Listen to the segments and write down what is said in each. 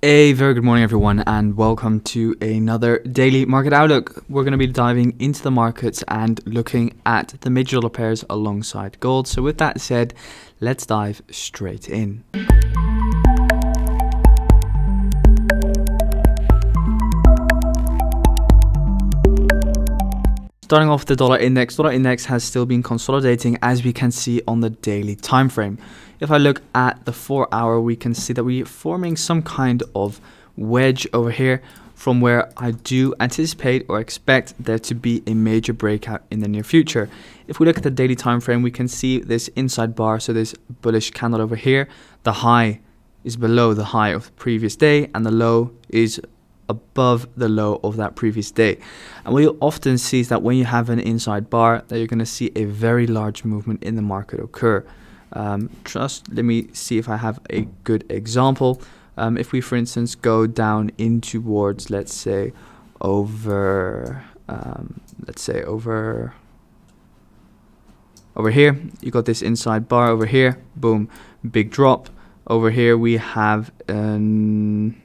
A very good morning, everyone, and welcome to another daily market outlook. We're going to be diving into the markets and looking at the major dollar pairs alongside gold. So with that said, let's dive straight in. Starting off the dollar index has still been consolidating, as we can see on the daily time frame. If I look at the 4 hour, we can see that we're forming some kind of wedge over here, from where I do anticipate or expect there to be a major breakout in the near future. If we look at the daily time frame, we can see this inside bar, so this bullish candle over here. The high is below the high of the previous day, and the low is above the low of that previous day. And what you'll often see is that when you have an inside bar, that you're going to see a very large movement in the market occur. Let me see if I have a good example. If we, for instance, go down in towards, let's say over here, you got this inside bar over here, boom, big drop. Over here we have an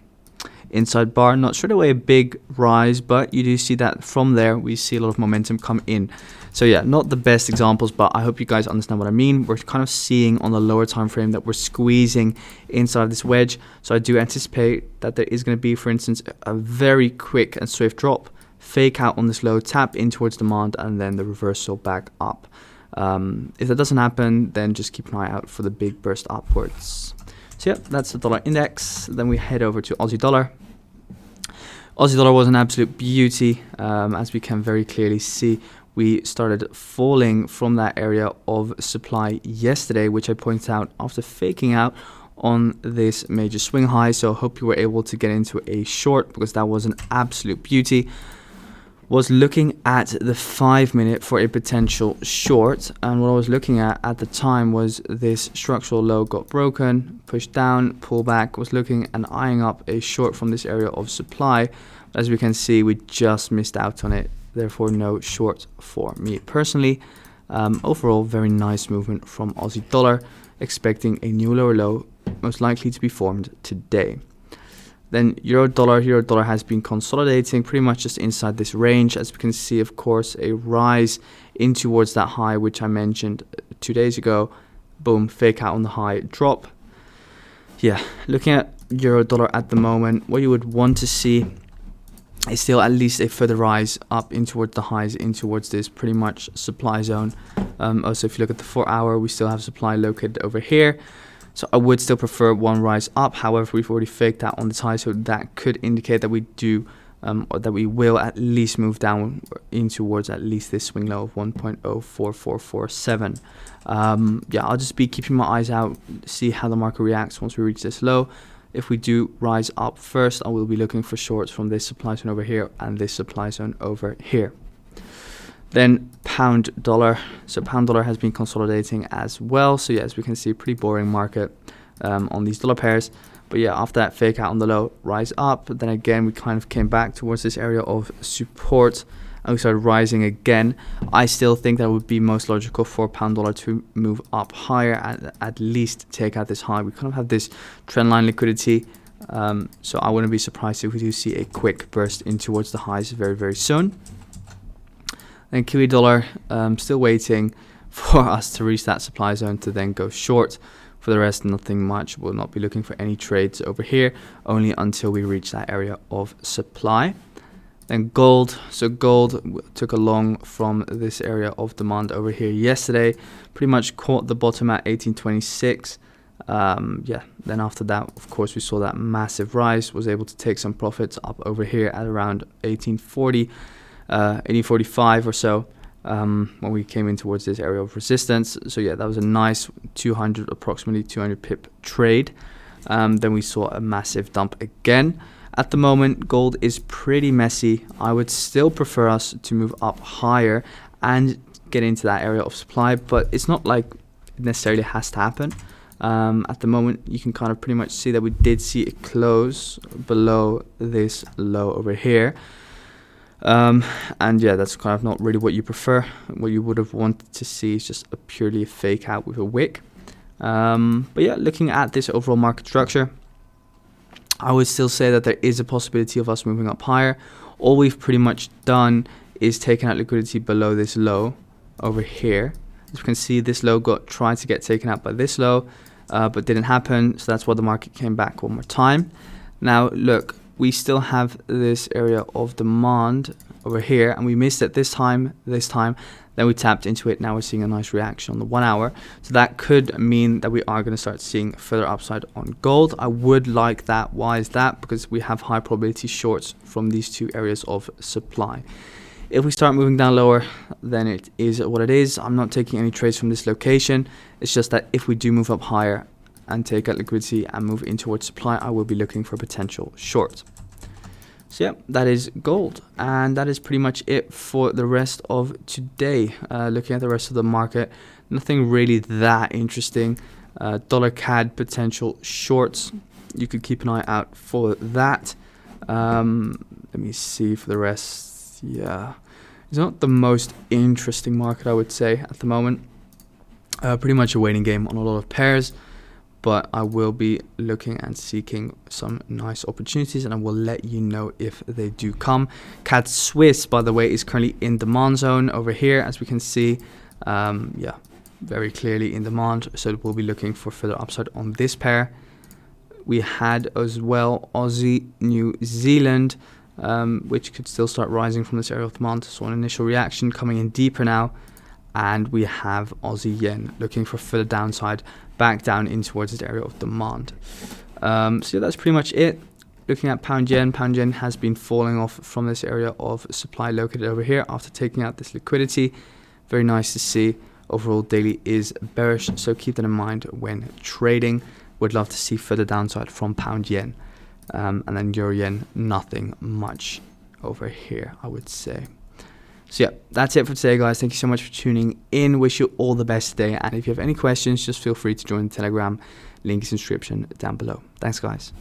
inside bar, not straight away a big rise, but you do see that from there we see a lot of momentum come in. So yeah, not the best examples, but I hope you guys understand what I mean. We're kind of seeing on the lower time frame that we're squeezing inside of this wedge. So I do anticipate that there is going to be, for instance, a very quick and swift drop, fake out on this low, tap in towards demand, and then the reversal back up. If that doesn't happen, then just keep an eye out for the big burst upwards. So yeah, that's the dollar index. Then we head over to Aussie dollar. Aussie dollar was an absolute beauty, as we can very clearly see. We started falling from that area of supply yesterday, which I pointed out after faking out on this major swing high. So I hope you were able to get into a short, because that was an absolute beauty. Was looking at the 5 minute for a potential short, and what I was looking at the time was this structural low got broken, pushed down, pull back. Was looking and eyeing up a short from this area of supply. As we can see, we just missed out on it, therefore no short for me personally. Overall, very nice movement from Aussie dollar, expecting a new lower low most likely to be formed today. Then euro dollar has been consolidating pretty much just inside this range. As we can see, of course, a rise in towards that high, which I mentioned 2 days ago. Boom, fake out on the high, drop. Yeah, looking at euro dollar at the moment, what you would want to see is still at least a further rise up in towards the highs, in towards this pretty much supply zone. Also, if you look at the 4 hour, we still have supply located over here. So I would still prefer one rise up. However, we've already faked out on this high, so that could indicate that we do, or that we will at least move down in towards at least this swing low of 1.04447. Yeah, I'll just be keeping my eyes out, see how the market reacts once we reach this low. If we do rise up first, I will be looking for shorts from this supply zone over here and this supply zone over here. Then pound dollar. So pound dollar has been consolidating as well. So yeah, as we can see, pretty boring market on these dollar pairs. But yeah, after that fake out on the low, rise up. Then again, we kind of came back towards this area of support and we started rising again. I still think that it would be most logical for pound dollar to move up higher and at least take out this high. We kind of have this trend line liquidity. So I wouldn't be surprised if we do see a quick burst in towards the highs very, very soon. Then kiwi dollar, still waiting for us to reach that supply zone to then go short. For the rest, nothing much. We'll not be looking for any trades over here, only until we reach that area of supply. Then gold. So gold took a long from this area of demand over here yesterday. Pretty much caught the bottom at 1826. Yeah, then after that, of course, we saw that massive rise. Was able to take some profits up over here at around 1840. 1845 or so, when we came in towards this area of resistance. So yeah, that was a nice approximately 200 pip trade. Then we saw a massive dump again. At the moment, gold is pretty messy. I would still prefer us to move up higher and get into that area of supply, but it's not like it necessarily has to happen. At the moment, you can kind of pretty much see that we did see a close below this low over here. And yeah, that's kind of not really what you prefer. What you would have wanted to see is just purely a fake out with a wick. But yeah, looking at this overall market structure, I would still say that there is a possibility of us moving up higher. All we've pretty much done is taken out liquidity below this low over here. As you can see, this low tried to get taken out by this low, but didn't happen. So that's why the market came back one more time. Now, look, we still have this area of demand over here, and we missed it this time. Then we tapped into it. Now we're seeing a nice reaction on the 1 hour. So that could mean that we are going to start seeing further upside on gold. I would like that. Why is that? Because we have high probability shorts from these two areas of supply. If we start moving down lower, then it is what it is. I'm not taking any trades from this location. It's just that if we do move up higher and take out liquidity and move in towards supply, I will be looking for potential short. So yeah, that is gold, and that is pretty much it for the rest of today. Looking at the rest of the market, nothing really that interesting. Dollar CAD potential shorts, you could keep an eye out for that. Let me see for the rest. Yeah, it's not the most interesting market, I would say, at the moment. Pretty much a waiting game on a lot of pairs. But I will be looking and seeking some nice opportunities, and I will let you know if they do come. CAD Swiss, by the way, is currently in demand zone over here, as we can see. Yeah, very clearly in demand. So we'll be looking for further upside on this pair. We had as well Aussie, New Zealand, which could still start rising from this area of demand. So an initial reaction coming in deeper now. And we have Aussie yen looking for further downside back down in towards this area of demand. So yeah, that's pretty much it. Looking at pound yen has been falling off from this area of supply located over here after taking out this liquidity. Very nice to see. Overall daily is bearish, so keep that in mind when trading. Would love to see further downside from pound yen, and then euro yen, nothing much over here, I would say. So yeah, that's it for today, guys. Thank you so much for tuning in. Wish you all the best today. And if you have any questions, just feel free to join the Telegram. Link is in the description down below. Thanks, guys.